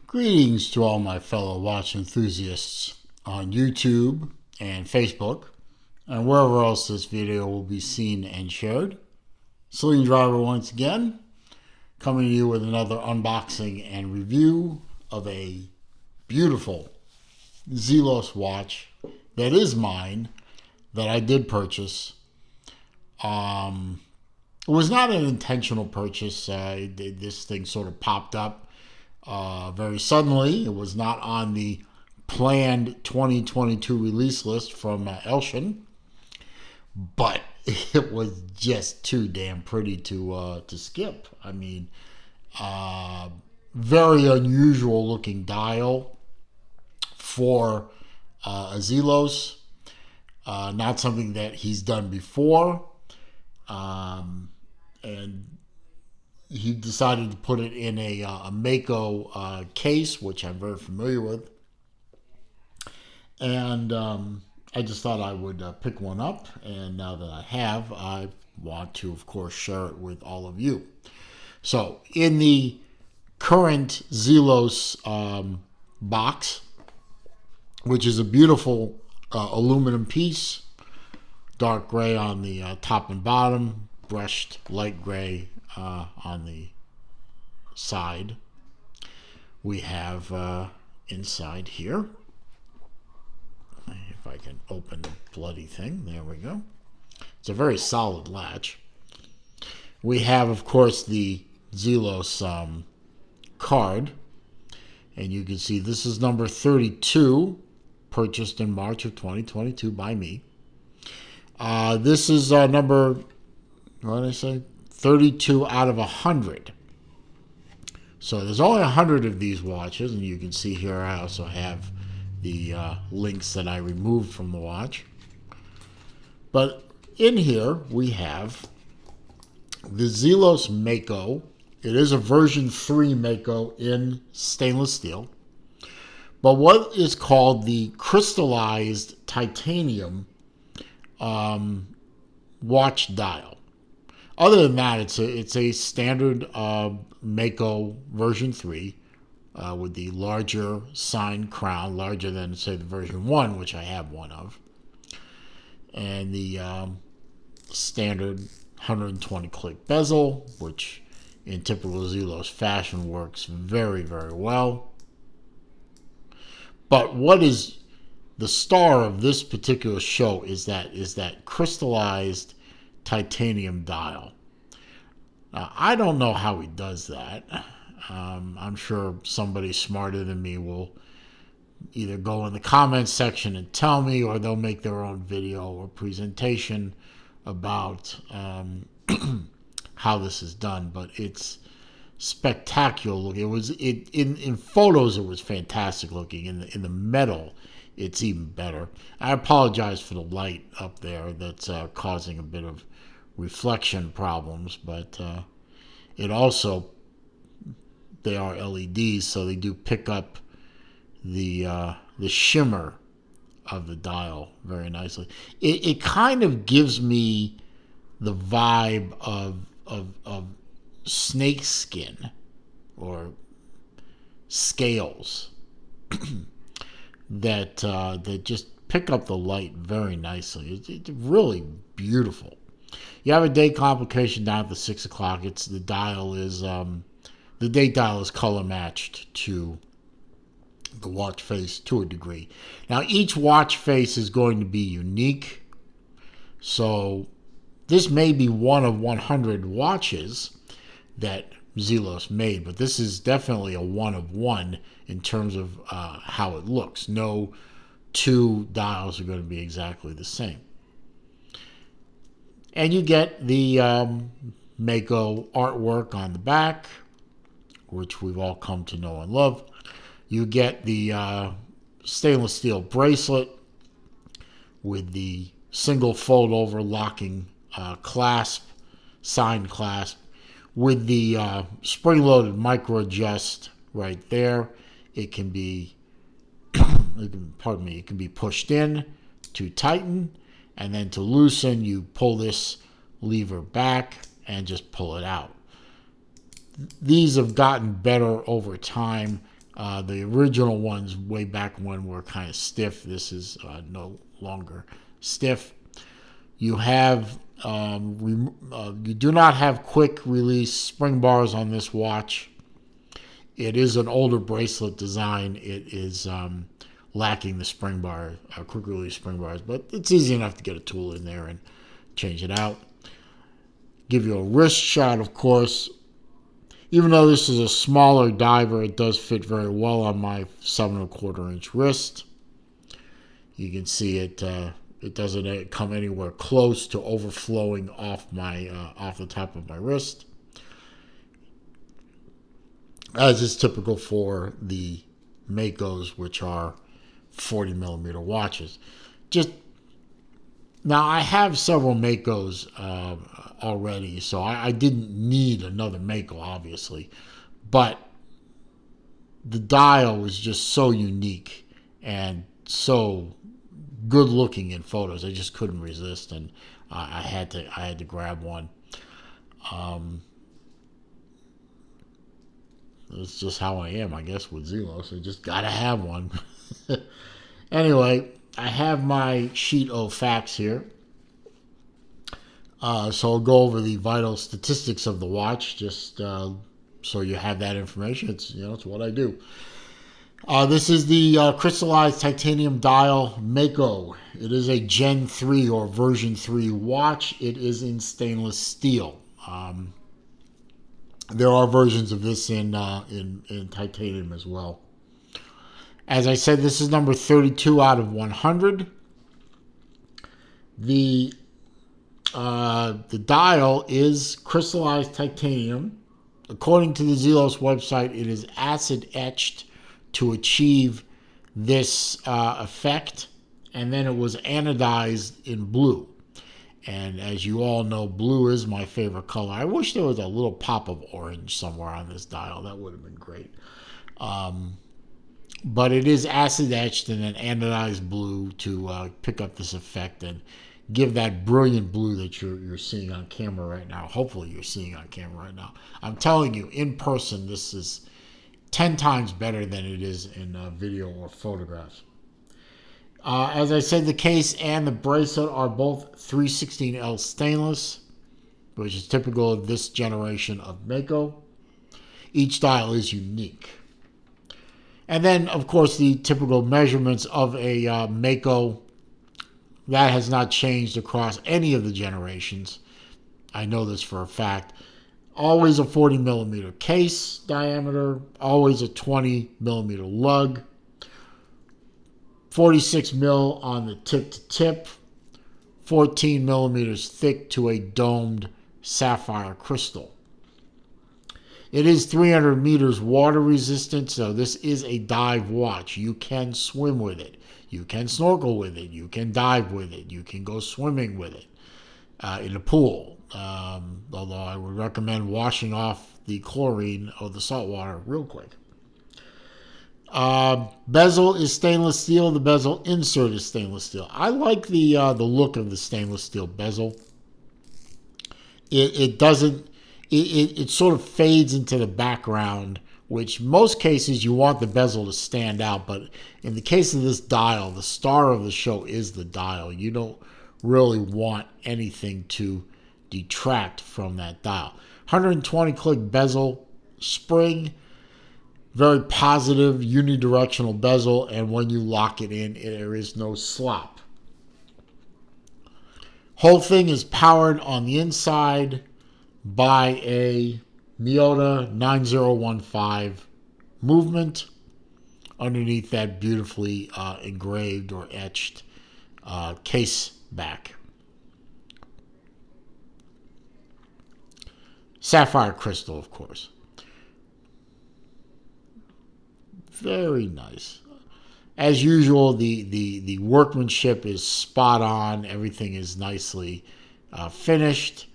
Greetings to all my fellow watch enthusiasts on YouTube and Facebook and wherever else this video will be seen and shared. Celine Driver once again, coming to you with another unboxing and review of a beautiful Zelos watch that is mine, that I did purchase. It was not an intentional purchase. This thing sort of popped up very suddenly. It was not on the planned 2022 release list from Elshin, but it was just too damn pretty to skip. I mean, very unusual looking dial for a Zelos. Not something that he's done before, and he decided to put it in a Mako case, which I'm very familiar with. And I just thought I would pick one up. And now that I have, I want to, of course, share it with all of you. So in the current Zelos box, which is a beautiful aluminum piece, dark gray on the top and bottom, brushed light gray on the side. We have inside here, if I can open the bloody thing, there we go. It's a very solid latch. We have, of course, the Zelos card, and you can see this is number 32, purchased in March of 2022 by me. This is number, what did I say? 32 out of 100. So there's only 100 of these watches, and you can see here I also have the links that I removed from the watch. But in here we have the Zelos Mako. It is a version 3 Mako in stainless steel. But what is called the Crystalized titanium watch dial. Other than that, it's a standard Mako version 3 with the larger sign crown, larger than, say, the version 1, which I have one of, and the standard 120 click bezel, which in typical Zelos fashion works very, very well. But what is the star of this particular show is that crystallized titanium dial. I don't know how he does that. I'm sure somebody smarter than me will either go in the comments section and tell me, or they'll make their own video or presentation about how this is done. But it's spectacular looking. In photos it was fantastic looking. In the metal, it's even better. I apologize for the light up there that's causing a bit of reflection problems, but it also, they are LEDs, so they do pick up the shimmer of the dial very nicely. It kind of gives me the vibe of snake skin or scales that just pick up the light very nicely. It's really beautiful. You have a day complication down at the 6 o'clock. The date dial is color matched to the watch face to a degree. Now each watch face is going to be unique, so this may be one of 100 watches that Zelos made, but this is definitely a one of one in terms of how it looks. No two dials are going to be exactly the same. And you get the Mako artwork on the back, which we've all come to know and love. You get the stainless steel bracelet with the single fold over locking clasp, signed clasp, with the spring-loaded micro adjust right there. It can be, it can be pushed in to tighten, and then to loosen, you pull this lever back and just pull it out. These have gotten better over time. The original ones way back when were kind of stiff. This is no longer stiff. You have you do not have quick release spring bars on this watch. It is an older bracelet design. It is lacking the spring bar, quick release spring bars, but it's easy enough to get a tool in there and change it out. Give you a wrist shot, of course. Even though this is a smaller diver, it does fit very well on my 7¼ inch wrist. You can see it. It doesn't come anywhere close to overflowing off the top of my wrist, as is typical for the Makos, which are 40mm watches. Now, I have several Makos already, so I didn't need another Mako, obviously. But the dial was just so unique and so good looking in photos. I just couldn't resist, and I had to grab one. It's just how I am, I guess, with Zelos. I just gotta have one. Anyway, I have my sheet of facts here. So I'll go over the vital statistics of the watch, just so you have that information. It's what I do. This is the crystallized titanium dial Mako. It is a Gen 3 or version 3 watch. It is in stainless steel. There are versions of this in titanium as well. As I said, this is number 32 out of 100. The dial is crystallized titanium. According to the Zelos website, it is acid etched to achieve this effect, and then it was anodized in blue. And as you all know, blue is my favorite color. I wish there was a little pop of orange somewhere on this dial. That would have been great. But it is acid etched and then anodized blue to pick up this effect and give that brilliant blue that you're seeing on camera right now. Hopefully you're seeing on camera right now. I'm telling you, in person, this is 10 times better than it is in video or photographs. As I said, the case and the bracelet are both 316L stainless, which is typical of this generation of Mako. Each dial is unique. And then, of course, the typical measurements of a Mako. That has not changed across any of the generations. I know this for a fact. Always a 40mm case diameter, always a 20mm lug, 46mm on the tip to tip, 14mm thick to a domed sapphire crystal. It is 300 meters water resistant, so this is a dive watch. You can swim with it. You can snorkel with it. You can dive with it. You can go swimming with it in a pool. Although I would recommend washing off the chlorine or the salt water real quick. Bezel is stainless steel. The bezel insert is stainless steel. I like the look of the stainless steel bezel. It doesn't. It sort of fades into the background, which most cases you want the bezel to stand out, but in the case of this dial, the star of the show is the dial. You don't really want anything to detract from that dial. 120 click bezel spring, very positive unidirectional bezel, and when you lock it in, there is no slop. Whole thing is powered on the inside by a Miyota 9015 movement underneath that beautifully engraved or etched case back. Sapphire crystal, of course. Very nice. As usual, the workmanship is spot on. Everything is nicely finished.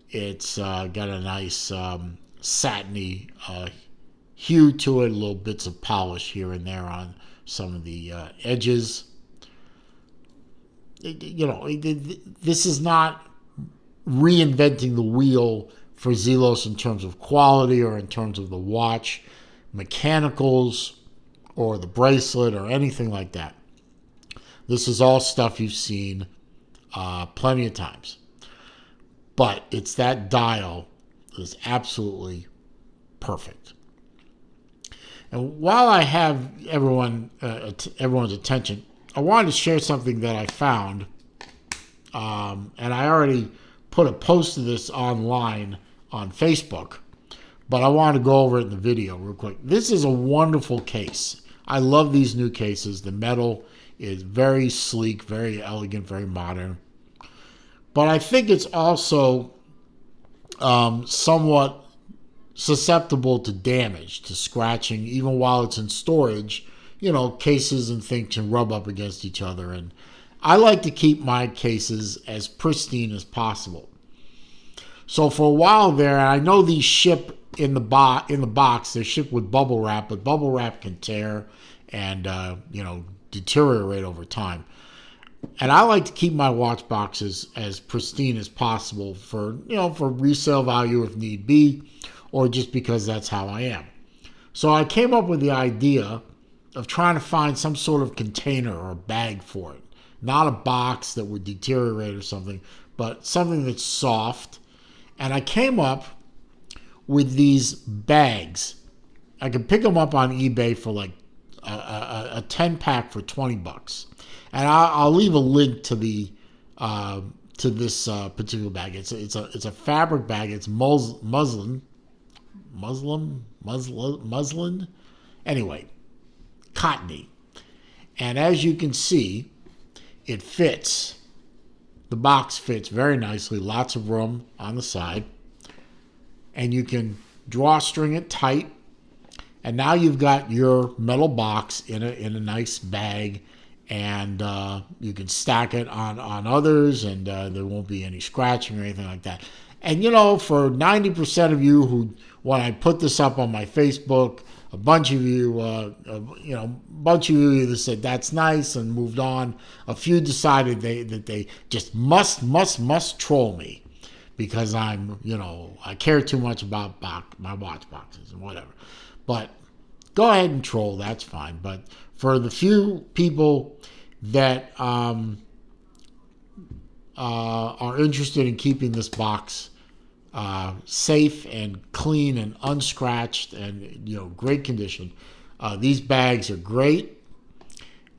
It's got a nice satiny hue to it, little bits of polish here and there on some of the edges. This is not reinventing the wheel for Zelos in terms of quality or in terms of the watch. Mechanicals, or the Bracelet or anything like that. This is all stuff you've seen plenty of times. But it's that dial that is absolutely perfect. And while I have everyone's attention, I wanted to share something that I found. And I already put a post of this online on Facebook, but I want to go over it in the video real quick. This is a wonderful case. I love these new cases. The metal is very sleek, very elegant, very modern. But I think it's also somewhat susceptible to damage, to scratching, even while it's in storage. You know, cases and things can rub up against each other, and I like to keep my cases as pristine as possible. So for a while there, I know these ship in the box. They're shipped with bubble wrap, but bubble wrap can tear and deteriorate over time. And I like to keep my watch boxes as pristine as possible for resale value if need be, or just because that's how I am. So I came up with the idea of trying to find some sort of container or bag for it. Not a box that would deteriorate or something, but something that's soft. And I came up with these bags. I can pick them up on eBay for like a 10-pack for $20. And I'll leave a link to the to this particular bag. It's a fabric bag. It's muslin. Anyway, cottony. And as you can see, it fits. The box fits very nicely. Lots of room on the side. And you can drawstring it tight. And now you've got your metal box in a nice bag. And you can stack it on others, and there won't be any scratching or anything like that. And, for 90% of you who, when I put this up on my Facebook, a bunch of you either said that's nice and moved on. A few decided that they just must troll me because I care too much about my watch boxes and whatever. But go ahead and troll, that's fine. But for the few people that are interested in keeping this box safe and clean and unscratched and great condition, these bags are great.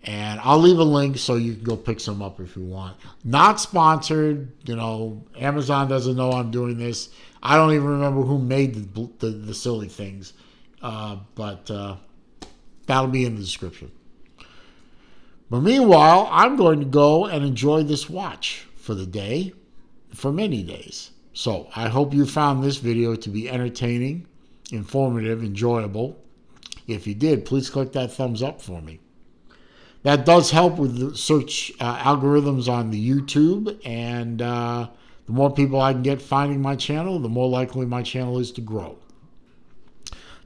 And I'll leave a link so you can go pick some up if you want. Not sponsored. Amazon doesn't know I'm doing this. I don't even remember who made the silly things. But that'll be in the description. But meanwhile, I'm going to go and enjoy this watch for the day, for many days. So I hope you found this video to be entertaining, informative, enjoyable. If you did, please click that thumbs up for me. That does help with the search algorithms on the YouTube, and the more people I can get finding my channel, the more likely my channel is to grow.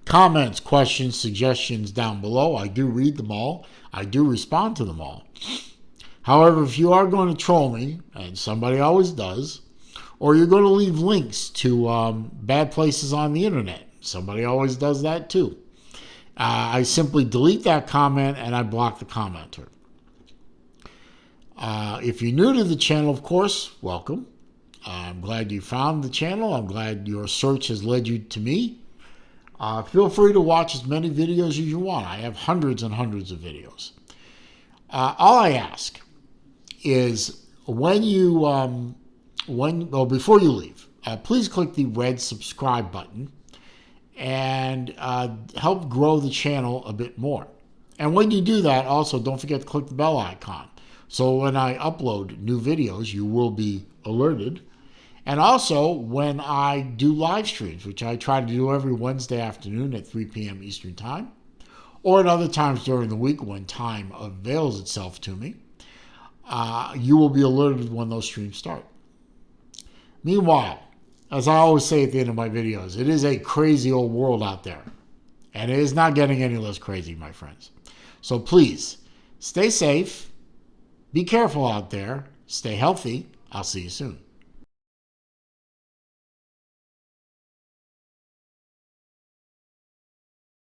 Comments, questions, suggestions down below. I do read them all. I do respond to them all. However, if you are going to troll me, and somebody always does, or you're going to leave links to bad places on the internet, somebody always does that too, I simply delete that comment and I block the commenter. If you're new to the channel, of course, welcome. I'm glad you found the channel. I'm glad your search has led you to me. Feel free to watch as many videos as you want. I have hundreds and hundreds of videos. All I ask is before you leave, please click the red subscribe button and help grow the channel a bit more. And when you do that, also don't forget to click the bell icon. So when I upload new videos, you will be alerted. And also, when I do live streams, which I try to do every Wednesday afternoon at 3 p.m. Eastern Time, or at other times during the week when time avails itself to me, you will be alerted when those streams start. Meanwhile, as I always say at the end of my videos, it is a crazy old world out there. And it is not getting any less crazy, my friends. So please, stay safe, be careful out there, stay healthy. I'll see you soon.